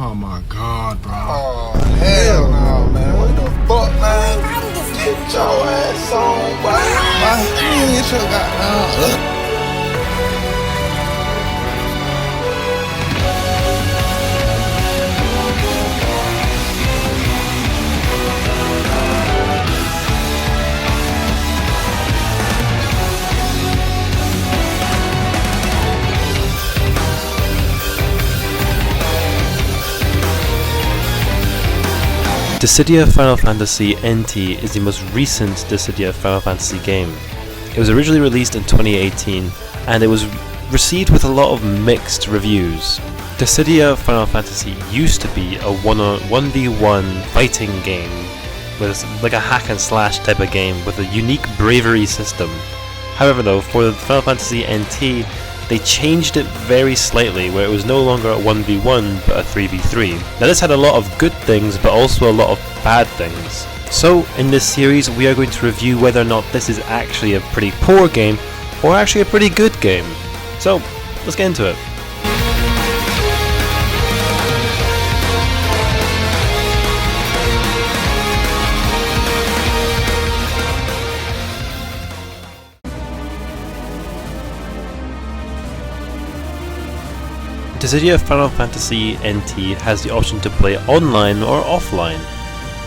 Oh my god, bro. Oh, hell no, man. What the fuck, man? Get your ass on, boy. Get your goddamn. Dissidia Final Fantasy NT is the most recent Dissidia Final Fantasy game. It was originally released in 2018 and it was received with a lot of mixed reviews. Dissidia Final Fantasy used to be a 1v1 fighting game with like a hack and slash type of game with a unique bravery system. However though, for the Final Fantasy NT, they changed it very slightly, where it was no longer a 1v1 but a 3v3. Now this had a lot of good things but also a lot of bad things. So in this series we are going to review whether or not this is actually a pretty poor game or actually a pretty good game. So let's get into it. Dissidia Final Fantasy NT has the option to play online or offline.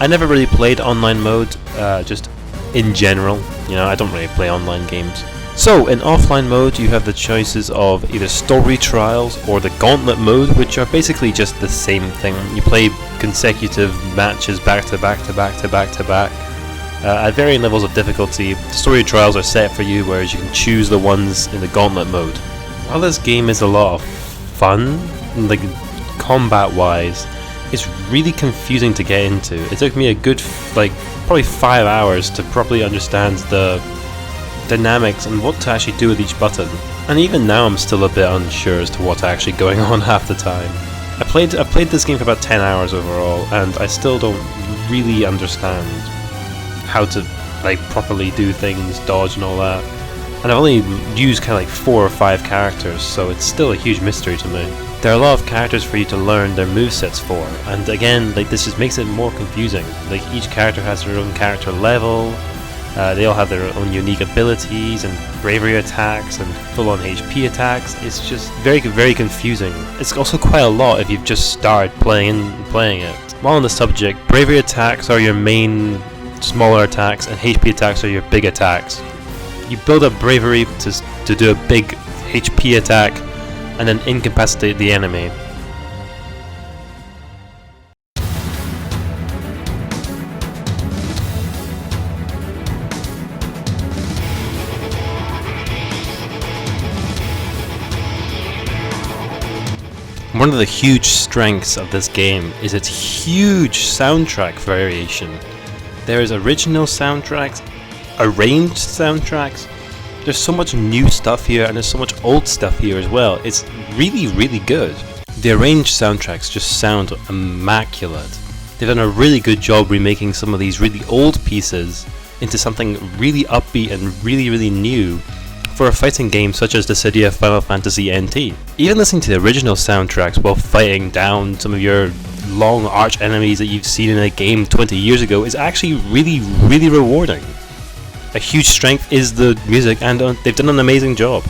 I never really played online mode, just in general, you know, I don't really play online games. So in offline mode you have the choices of either story trials or the gauntlet mode, which are basically just the same thing. You play consecutive matches back to back to back to back to back at varying levels of difficulty. The story trials are set for you, whereas you can choose the ones in the gauntlet mode. While this game is a lot of fun, like combat wise, it's really confusing to get into. It took me a good probably 5 hours to properly understand the dynamics and what to actually do with each button, and even now I'm still a bit unsure as to what's actually going on half the time. I played this game for about 10 hours overall and I still don't really understand how to like properly do things, dodge and all that. And I've only used kind of like 4 or 5 characters, so it's still a huge mystery to me. There are a lot of characters for you to learn their movesets for, and again, like this just makes it more confusing. Like each character has their own character level, they all have their own unique abilities and bravery attacks and full-on HP attacks. It's just very, very confusing. It's also quite a lot if you've just started playing it. While on the subject, bravery attacks are your main smaller attacks, and HP attacks are your big attacks. You build up bravery to do a big HP attack and then incapacitate the enemy. One of the huge strengths of this game is its huge soundtrack variation. There is original soundtracks, arranged soundtracks. There's so much new stuff here and there's so much old stuff here as well. It's really, really good. The arranged soundtracks just sound immaculate. They've done a really good job remaking some of these really old pieces into something really upbeat and really, really new for a fighting game such as Dissidia Final Fantasy NT. Even listening to the original soundtracks while fighting down some of your long arch enemies that you've seen in a game 20 years ago is actually really, really rewarding. A huge strength is the music, and they've done an amazing job.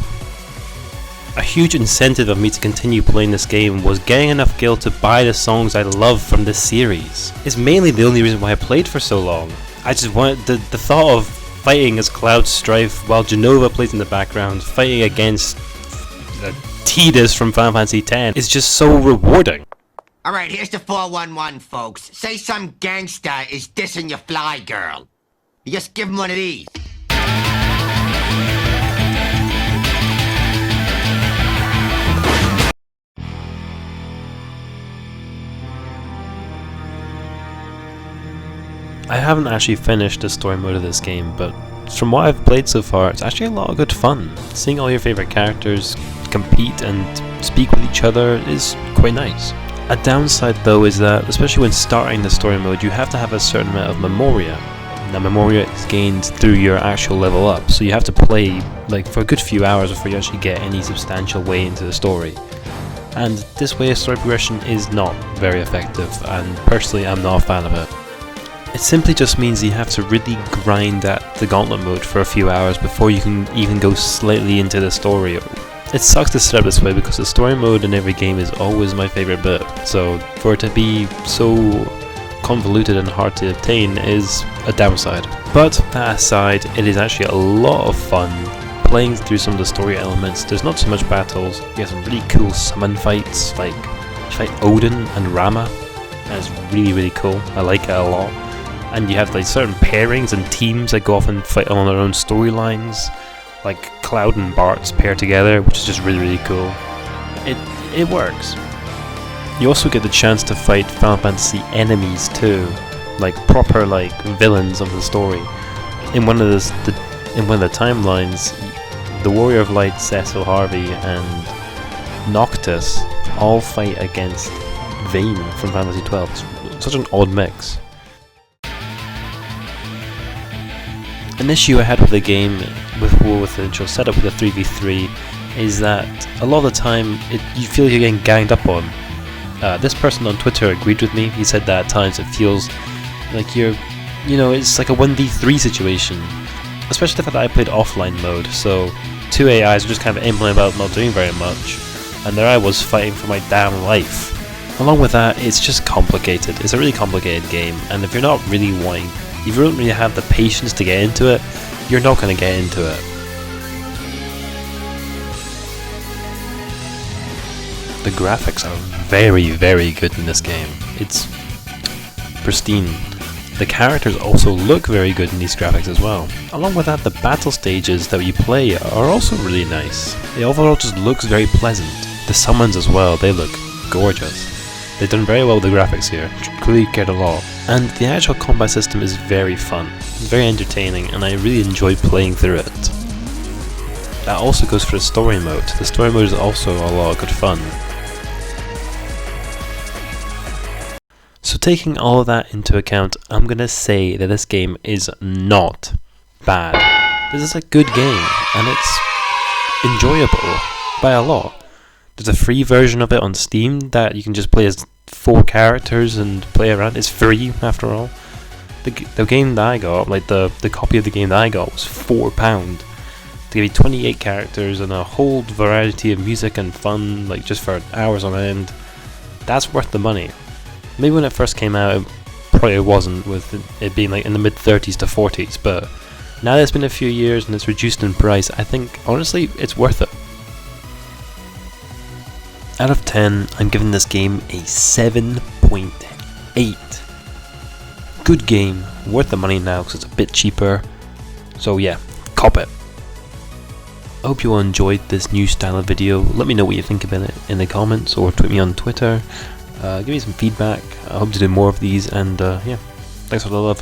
A huge incentive of me to continue playing this game was getting enough gil to buy the songs I love from this series. It's mainly the only reason why I played for so long. I just wanted the thought of fighting as Cloud Strife while Genova plays in the background, fighting against Tidus from Final Fantasy X is just so rewarding. Alright, here's the 411, folks. Say some gangster is dissing your fly girl. You just give him one of these. I haven't actually finished the story mode of this game, but from what I've played so far, it's actually a lot of good fun. Seeing all your favourite characters compete and speak with each other is quite nice. A downside though is that, especially when starting the story mode, you have to have a certain amount of memoria. Now memoria is gained through your actual level up, so you have to play like for a good few hours before you actually get any substantial way into the story. and this way of story progression is not very effective, and personally I'm not a fan of it. It simply just means you have to really grind at the gauntlet mode for a few hours before you can even go slightly into the story. It sucks to set up this way because the story mode in every game is always my favourite bit, so for it to be so convoluted and hard to obtain is a downside. But that aside, it is actually a lot of fun playing through some of the story elements. There's not so much battles, you have some really cool summon fights, like you fight Odin and Rama. That's really cool, I like it a lot. And you have like certain pairings and teams that go off and fight on their own storylines, like Cloud and Bart's pair together, which is just really cool. It works. You also get the chance to fight Final Fantasy enemies too, like proper like villains of the story. In one of the timelines, the Warrior of Light, Cecil Harvey, and Noctis all fight against Vayne from Final Fantasy 12. It's such an odd mix. An issue I had with the game, with the initial setup with the 3v3, is that a lot of the time you feel like you're getting ganged up on. This person on Twitter agreed with me. He said that at times it feels like it's like a 1v3 situation. Especially the fact that I played offline mode, so two AIs were just kind of ambling about not doing very much, and there I was fighting for my damn life. Along with that, it's just complicated. It's a really complicated game, and if you don't really have the patience to get into it, you're not going to get into it. The graphics are very good in this game. It's pristine. The characters also look very good in these graphics as well. Along with that, the battle stages that you play are also really nice. It overall just looks very pleasant. The summons as well, they look gorgeous. They've done very well with the graphics here, clearly cared a lot. And the actual combat system is very fun, very entertaining, and I really enjoyed playing through it. That also goes for the story mode. The story mode is also a lot of good fun. So taking all of that into account, I'm gonna say that this game is not bad. This is a good game, and it's enjoyable by a lot. There's a free version of it on Steam that you can just play as 4 characters and play around. It's free after all. The game that I got, like the copy of the game that I got, was £4 to give you 28 characters and a whole variety of music and fun, like just for hours on end. That's worth the money. Maybe when it first came out, it probably wasn't, with it being like in the mid-30s to 40s, but now that it's been a few years and it's reduced in price, I think honestly it's worth it. Out of 10, I'm giving this game a 7.8. Good game, worth the money now because it's a bit cheaper. So yeah, cop it. I hope you all enjoyed this new style of video. Let me know what you think about it in the comments, or tweet me on Twitter. Give me some feedback. I hope to do more of these, and yeah, thanks for the love.